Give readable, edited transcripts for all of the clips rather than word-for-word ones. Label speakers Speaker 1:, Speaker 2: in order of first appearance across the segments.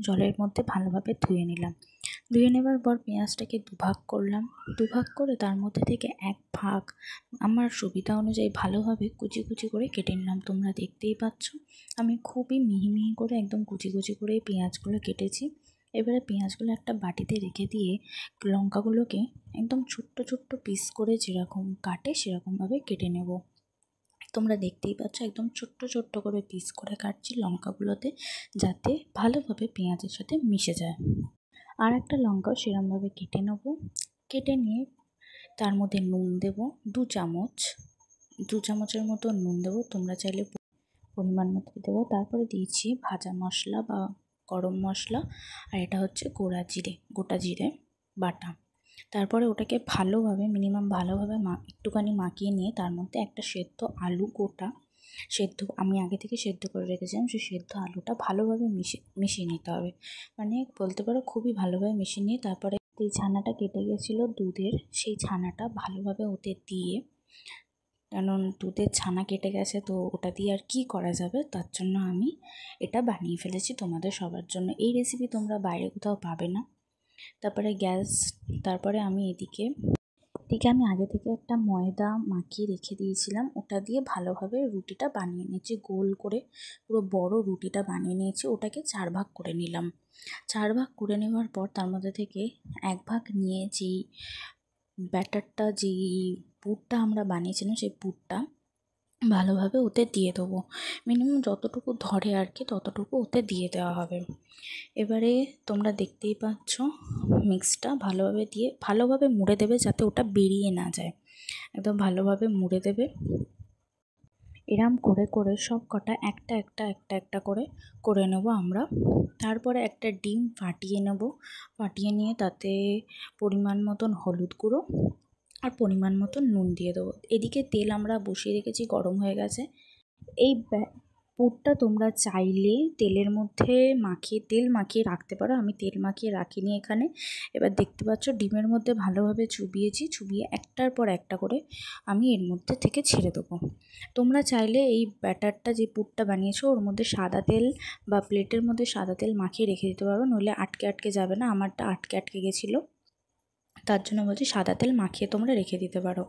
Speaker 1: জলের মধ্যে ভালোভাবে ধুয়ে নিলাম। ধুয়ে নেবার পর পেঁয়াজটাকে দুভাগ করলাম। দুভাগ করে তার মধ্যে থেকে এক ভাগ আমার সুবিধা অনুযায়ী ভালোভাবে কুচি কুচি করে কেটে নিলাম। তোমরা দেখতেই পাচ্ছ আমি খুবই মিহি মিহি করে একদম কুচি কুচি করে পেঁয়াজগুলো কেটেছি। এবারে পেঁয়াজগুলো একটা বাটিতে রেখে দিয়ে লঙ্কাগুলোকে একদম ছোট্ট ছোট্ট পিস করে যেরকম কাটে সেরকমভাবে কেটে নেব। তোমরা দেখতেই পাচ্ছ একদম ছোট্ট ছোট্ট করে পিস করে কাটছি লঙ্কাগুলোতে, যাতে ভালোভাবে পেঁয়াজের সাথে মিশে যায়। আর একটা লঙ্কাও সেরকমভাবে কেটে নেব। কেটে নিয়ে তার মধ্যে নুন দেব 2 চামচের মতো নুন দেবো। তোমরা চাইলে পরিমাণ মতো দেবো। তারপরে দিয়েছি ভাজা মশলা বা গরম মশলা, আর এটা হচ্ছে গোটা জিরে বাটা। তারপরে ওটাকে ভালোভাবে ভালোভাবে একটুখানি মাখিয়ে নিয়ে তার মধ্যে একটা সেদ্ধ আলু আমি আগে থেকে সেদ্ধ করে রেখেছিলাম, সেই সেদ্ধ আলুটা ভালোভাবে মিশিয়ে নিতে হবে। মানে বলতে পারো খুবই ভালোভাবে মিশিয়ে নিয়ে তারপরে এই ছানাটা কেটে গেছিলো দুধের, সেই ছানাটা ভালোভাবে ওতে দিয়ে, কারণ দুধের ছানা কেটে গেছে তো ওটা দিয়ে আর কি করা যাবে, তার জন্য আমি এটা বানিয়ে ফেলেছি তোমাদের সবার জন্য। এই রেসিপি তোমরা বাইরে কোথাও পাবে না। তারপরে আমি এদিকে আমি আগে থেকে একটা ময়দা মাখিয়ে রেখে দিয়েছিলাম, ওটা দিয়ে ভালোভাবে রুটিটা বানিয়ে নিয়েছি। গোল করে পুরো বড় রুটিটা বানিয়ে নিয়েছি। ওটাকে 4 ভাগ করে নিলাম। 4 ভাগ করে নেওয়ার পর তার মধ্যে থেকে 1 ভাগ নিয়ে যেই ব্যাটারটা, যেই পুরটা আমরা বানিয়েছিলাম সেই পুরটা ভালোভাবে ওতে দিয়ে দেবো। মিনিমাম যতটুকু ধরে আর কি ততটুকু ওতে দিয়ে দেওয়া হবে। এবারে তোমরা দেখতেই পাচ্ছ মিক্সটা ভালোভাবে মুড়ে দেবে, যাতে ওটা বেরিয়ে না যায়। একদম ভালোভাবে মুড়ে দেবে। এরম করে করে সব কটা একটা করে নেব আমরা। তারপরে একটা ডিম ফাটিয়ে নিয়ে তাতে পরিমাণ মতন হলুদ গুঁড়ো আর পরিমাণ মতন নুন দিয়ে দেবো। এদিকে তেল আমরা বসিয়ে রেখেছি, গরম হয়ে গেছে। এই পুরটা তোমরা চাইলে তেল মাখিয়ে রাখতে পারো। আমি তেল মাখিয়ে রাখিনি এখানে। এবার দেখতে পাচ্ছ ডিমের মধ্যে ভালোভাবে চুবিয়ে একটার পর একটা করে আমি এর মধ্যে থেকে ছেড়ে দেবো। তোমরা চাইলে এই ব্যাটারটা যে পুরটা বানিয়েছো ওর মধ্যে সাদা তেল বা প্লেটের মধ্যে সাদা তেল মাখিয়ে রেখে দিতে পারো, নইলে আটকে যাবে না। আমারটা আটকে গেছিলো, তার জন্য বলছি সাদা তেল মাখিয়ে তোমরা রেখে দিতে পারো।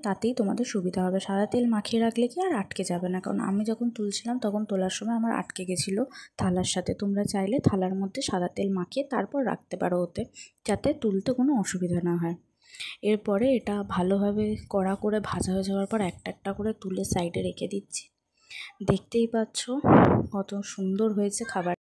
Speaker 1: তাতেই তোমাদের সুবিধা হবে। সাদা তেল মাখিয়ে রাখলে কি আর আটকে যাবে না, কারণ আমি যখন তুলছিলাম তখন তোলার সময় আমার আটকে গেছিলো থালার সাথে। তোমরা চাইলে থালার মধ্যে সাদা তেল মাখিয়ে তারপর রাখতে পারো ওতে, যাতে তুলতে কোনো অসুবিধা না হয়। এরপরে এটা ভালোভাবে কড়া করে ভাজা হয়ে যাওয়ার পর একটা করে তুলে সাইডে রেখে দিচ্ছি। দেখতেই পাচ্ছ কত সুন্দর হয়েছে খাবার।